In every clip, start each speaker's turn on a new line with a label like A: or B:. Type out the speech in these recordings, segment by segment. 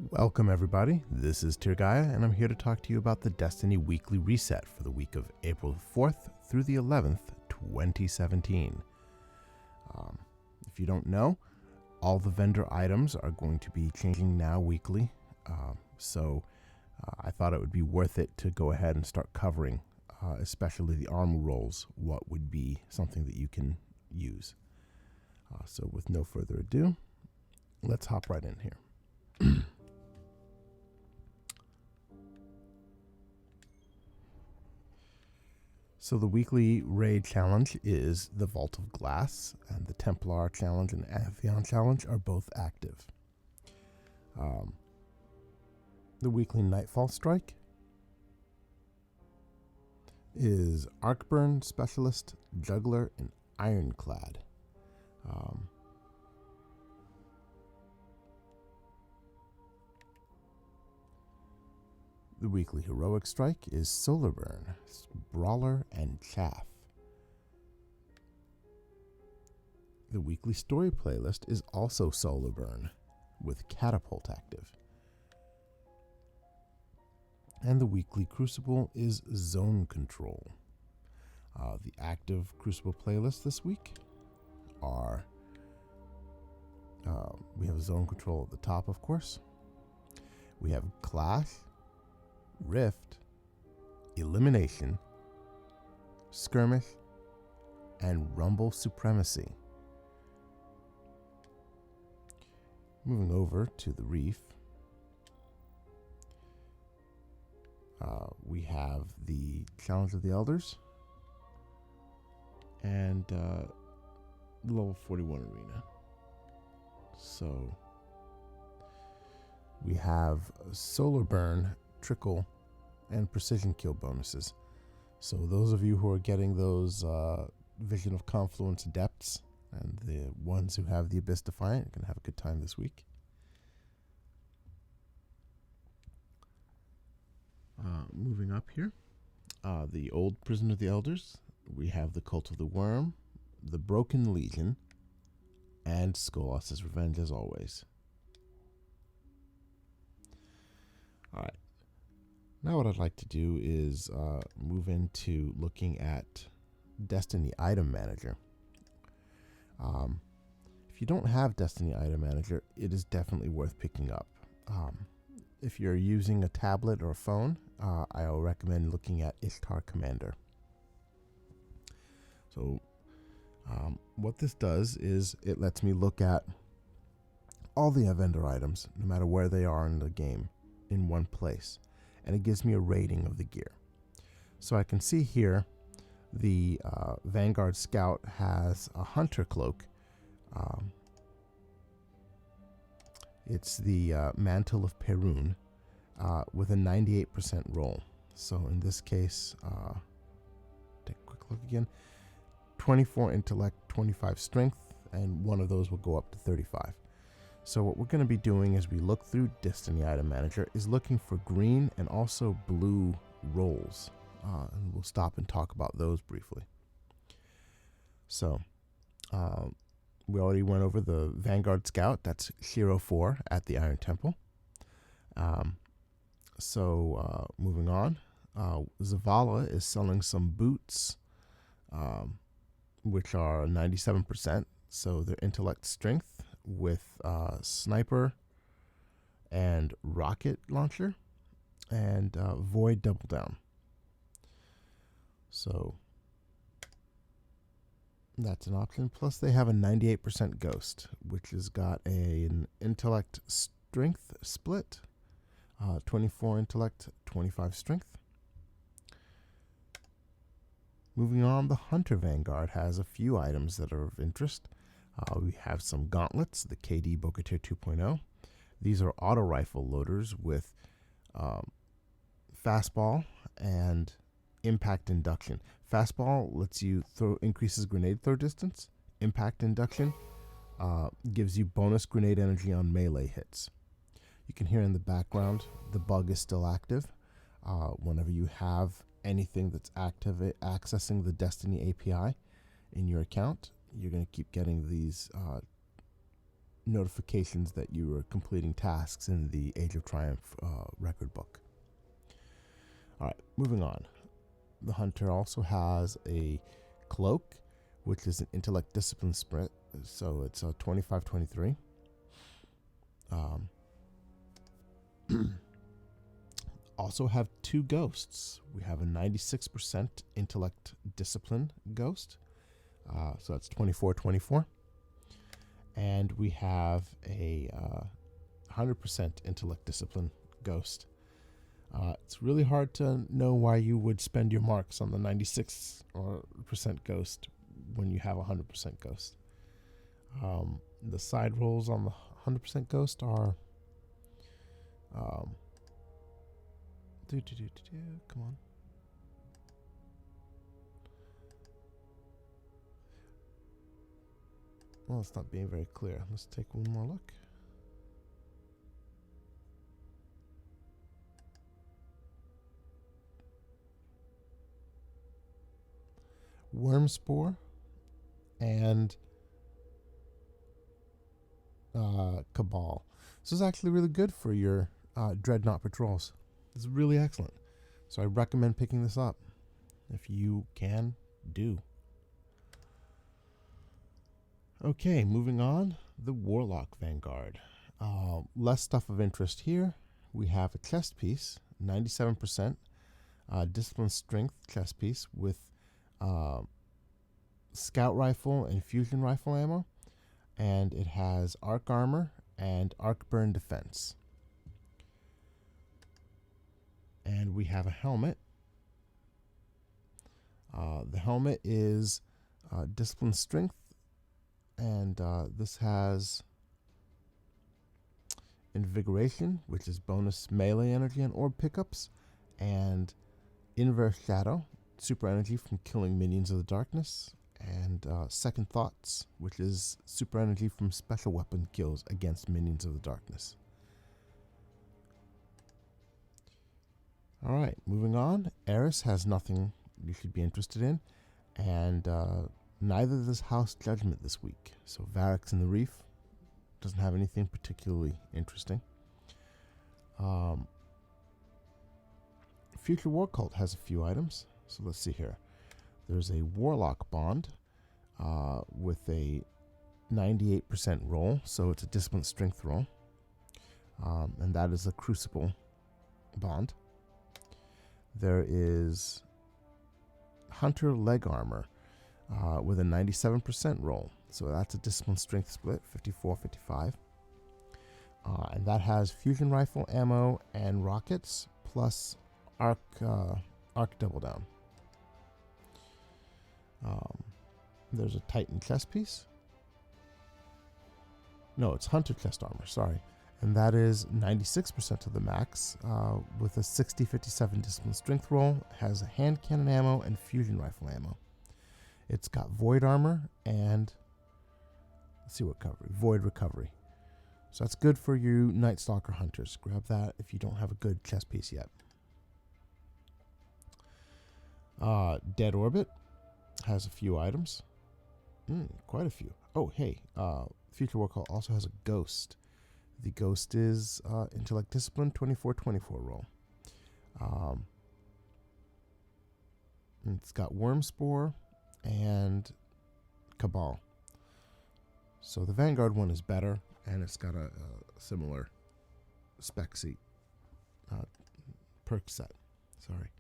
A: Welcome everybody, this is Tyrae and I'm here to talk to you about the Destiny Weekly Reset for the week of April 4th through the 11th, 2017. If you don't know, all the vendor items are going to be changing now weekly, so I thought it would be worth it to go ahead and start covering, especially the armor rolls, what would be something that you can use. So with no further ado, let's hop right in here. So the weekly raid challenge is the Vault of Glass, and the Templar challenge and Amphion challenge are both active. The weekly Nightfall strike is Arcburn, Specialist, Juggler, and Ironclad. The weekly heroic strike is Solar Burn, Brawler, and Chaff. The weekly story playlist is also Solar Burn, with Catapult active. And the weekly crucible is Zone Control. The active crucible playlist this week are, we have Zone Control at the top, of course. We have Clash, Rift, Elimination, Skirmish, and Rumble Supremacy. Moving over to the Reef, we have the Challenge of the Elders and the level 41 arena. So we have Solar Burn, Trickle, and Precision Kill bonuses. So those of you who are getting those Vision of Confluence Adepts and the ones who have the Abyss Defiant are going to have a good time this week. Moving up here, the Old Prison of the Elders, we have the Cult of the Worm, the Broken Legion, and Skolas's Revenge as always. Alright. Now what I'd like to do is move into looking at Destiny Item Manager. If you don't have Destiny Item Manager, it is definitely worth picking up. If you're using a tablet or a phone, I'll recommend looking at Ishtar Commander. So what this does is it lets me look at all the vendor items, no matter where they are in the game, in one place. And it gives me a rating of the gear. So I can see here the Vanguard Scout has a Hunter Cloak. It's the Mantle of Perun with a 98% roll. So in this case, take a quick look again. 24 Intellect, 25 Strength, and one of those will go up to 35. So what we're going to be doing as we look through Destiny Item Manager is looking for green and also blue rolls. And we'll stop and talk about those briefly. So we already went over the Vanguard Scout. That's Hero 4 at the Iron Temple. Moving on. Zavala is selling some boots, which are 97%. So their Intellect Strength with Sniper and Rocket Launcher and Void Double Down. So that's an option. Plus they have a 98% Ghost, which has got an Intellect Strength split, 24 Intellect, 25 Strength. Moving on, the Hunter Vanguard has a few items that are of interest. We have some gauntlets, the KD Bokatir 2.0. These are auto rifle loaders with fastball and impact induction. Fastball lets you increases grenade throw distance. Impact induction gives you bonus grenade energy on melee hits. You can hear in the background the bug is still active. Whenever you have anything that's active accessing the Destiny API in your account, you're going to keep getting these notifications that you were completing tasks in the Age of Triumph record book. All right, moving on. The hunter also has a cloak, which is an intellect discipline sprint, so it's a 25-23. Also have two ghosts. We have a 96% intellect discipline ghost, so that's 24-24. And we have a 100% intellect discipline ghost. It's really hard to know why you would spend your marks on the 96% ghost when you have a 100% ghost. The side rolls on the 100% ghost are come on. Well, it's not being very clear. Let's take one more look. Worm Spore and Cabal. This is actually really good for your Dreadnought patrols. It's really excellent. So I recommend picking this up if you can do. Okay, moving on. The Warlock Vanguard. Less stuff of interest here. We have a chest piece, 97% discipline strength chest piece with scout rifle and fusion rifle ammo, and it has arc armor and arc burn defense. And we have a helmet. The helmet is discipline strength, and this has invigoration, which is bonus melee energy and orb pickups, and inverse shadow, super energy from killing minions of the darkness, and second thoughts, which is super energy from special weapon kills against minions of the darkness. All right, moving on. Eris has nothing you should be interested in, and neither does House Judgment this week. So Varix in the Reef doesn't have anything particularly interesting. Future War Cult has a few items. So let's see here. There's a Warlock Bond with a 98% roll, so it's a discipline strength roll, and that is a Crucible Bond. There is Hunter Leg Armor with a 97% roll, so that's a discipline strength split, 54-55. And that has fusion rifle ammo and rockets plus arc double down. There's a Titan chest piece. No, it's Hunter chest armor, sorry. And that is 96% of the max with a 60-57 discipline strength roll. Has a hand cannon ammo and fusion rifle ammo. It's got void armor and let's see what void recovery. So that's good for you Night Stalker hunters. Grab that if you don't have a good chest piece yet. Dead Orbit has a few items. Quite a few. Oh, hey, Future War Call also has a ghost. The ghost is intellect discipline, 24-24 roll. It's got Worm Spore and Cabal. So the Vanguard one is better, and it's got a similar spec seat perk set. Sorry.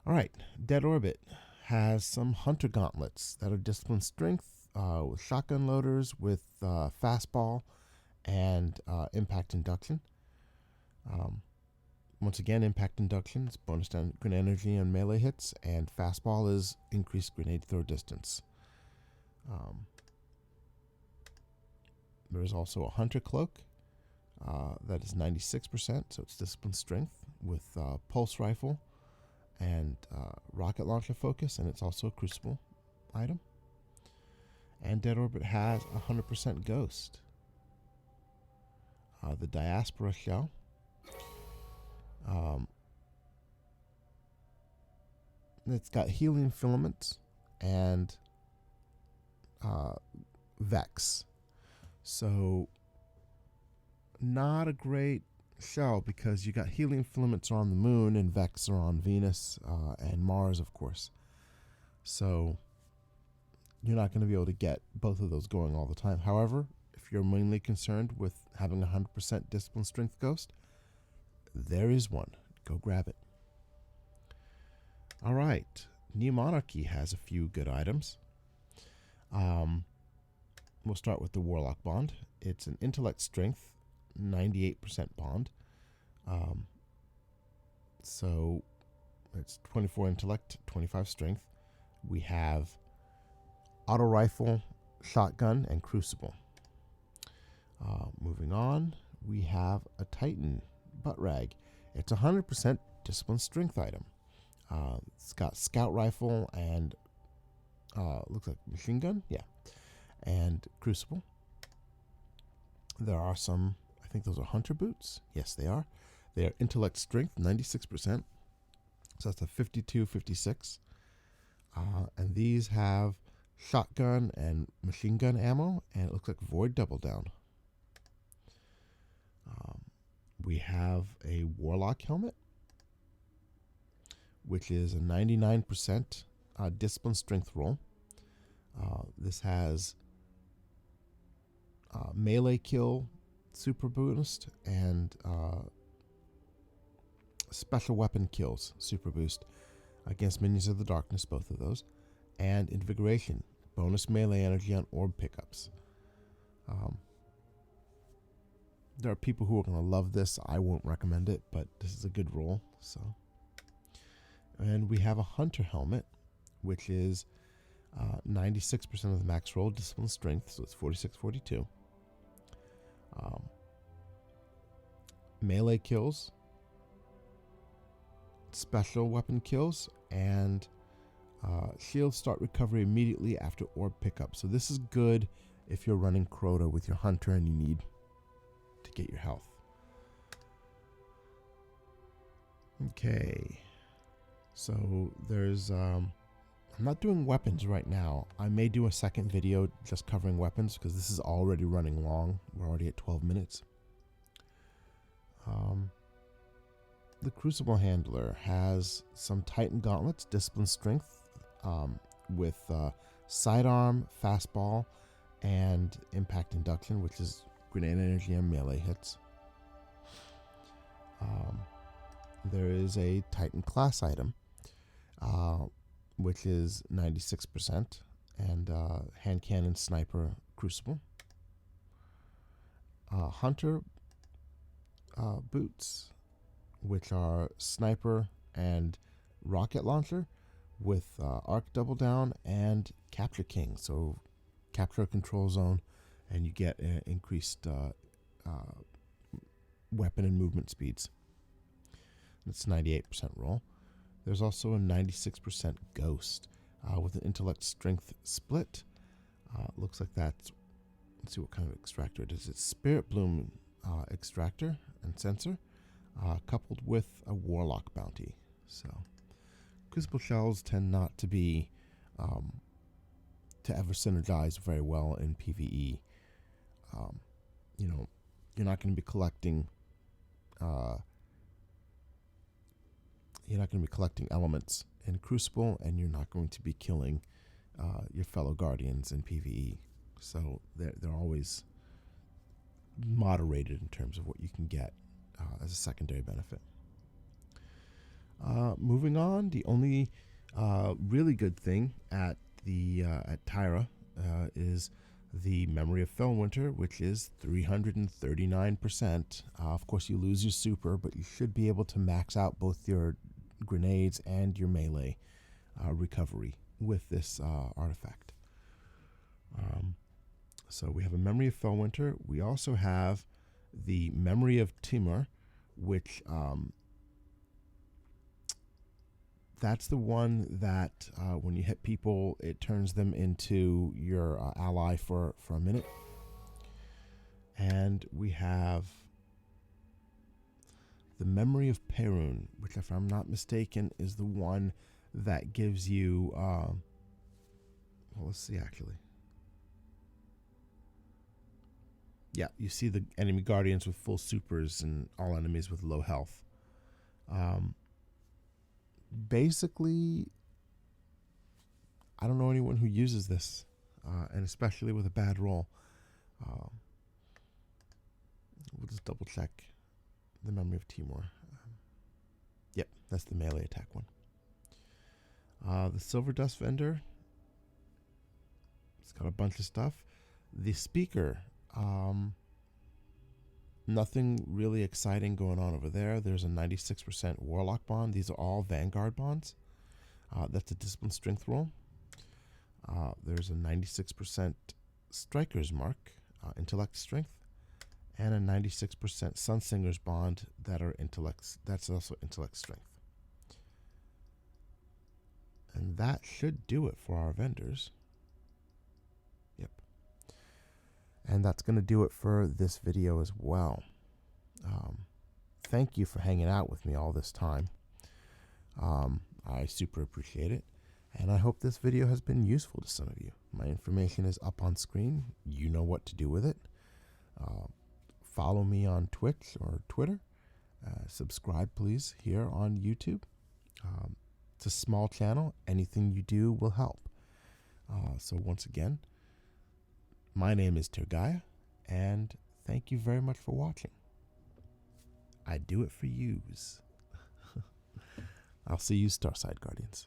A: All right, Dead Orbit has some Hunter Gauntlets that are discipline strength with shotgun loaders with fastball and impact induction. Once again, impact induction is bonus down grenade energy on melee hits, and fastball is increased grenade throw distance. There is also a Hunter Cloak that is 96%, so it's discipline strength with pulse rifle and rocket launcher focus, and it's also a Crucible item. And Dead Orbit has 100% Ghost. The Diaspora Shell. It's got Helium Filaments and Vex. So not a great shell because you got helium filaments are on the moon and Vex are on Venus and Mars, of course. So you're not going to be able to get both of those going all the time. However, if you're mainly concerned with having a 100% discipline strength ghost, there is one. Go grab it. All right. New Monarchy has a few good items. We'll start with the Warlock Bond. It's an intellect strength, 98% bond. So it's 24 intellect, 25 strength. We have auto rifle, shotgun, and crucible. Moving on, we have a Titan butt rag. It's a 100% discipline strength item. It's got scout rifle and looks like machine gun, yeah, and crucible. There are some, I think those are hunter boots. Yes, they are. They are intellect strength, 96%. So that's a 52, 56. And these have shotgun and machine gun ammo, and it looks like void double down. We have a warlock helmet, which is a 99% discipline strength roll. This has melee kill super boost and special weapon kills super boost against minions of the darkness, both of those, and invigoration, bonus melee energy on orb pickups. There are people who are going to love this. I won't recommend it, but this is a good roll. So, and we have a hunter helmet, which is 96% of the max roll discipline strength, so it's 46, 42. Melee kills, special weapon kills, and shields start recovery immediately after orb pickup. So this is good if you're running Crota with your hunter and you need to get your health. Okay, so there's I'm not doing weapons right now. I may do a second video just covering weapons because this is already running long. We're already at 12 minutes. The Crucible Handler has some Titan gauntlets, discipline strength, with sidearm, fastball, and impact induction, which is grenade energy and melee hits. There is a Titan class item, which is 96%, and hand cannon, sniper, crucible. Hunter boots, which are sniper and rocket launcher with arc double down and capture king. So capture a control zone and you get increased weapon and movement speeds. It's 98% roll. There's also a 96% ghost with an intellect strength split. Looks like that's, let's see what kind of extractor it is. It's Spirit Bloom extractor and sensor, coupled with a warlock bounty. So crucible shells tend not to be to ever synergize very well in PvE. You know, you're not going to be collecting elements in Crucible, and you're not going to be killing your fellow guardians in PvE. So they're always moderated in terms of what you can get as a secondary benefit. Moving on, the only really good thing at Tyrae is the Memory of Felwinter, which is 339%. Of course, you lose your super, but you should be able to max out both your grenades and your melee recovery with this artifact. So we have a Memory of Felwinter. We also have the Memory of Timur, which that's the one that when you hit people, it turns them into your ally for a minute. And we have the Memory of Perun, which, if I'm not mistaken, is the one that gives you... well, let's see, actually. Yeah, you see the enemy guardians with full supers and all enemies with low health. Basically, I don't know anyone who uses this, and especially with a bad roll. We'll just double check the Memory of Timur. Yep, that's the melee attack one. The Silver Dust Vendor, it's got a bunch of stuff. The Speaker, nothing really exciting going on over there. There's a 96% Warlock bond. These are all Vanguard bonds. That's a Discipline Strength roll. There's a 96% Striker's Mark, Intellect Strength, and a 96% Sunsinger's bond that are intellects. That's also Intellect Strength. And that should do it for our vendors. Yep. And that's going to do it for this video as well. Thank you for hanging out with me all this time. I super appreciate it. And I hope this video has been useful to some of you. My information is up on screen. You know what to do with it. Follow me on Twitch or Twitter. Subscribe, please, here on YouTube. It's a small channel. Anything you do will help. So once again, my name is Tyrae, and thank you very much for watching. I do it for yous. I'll see you, Starside Guardians.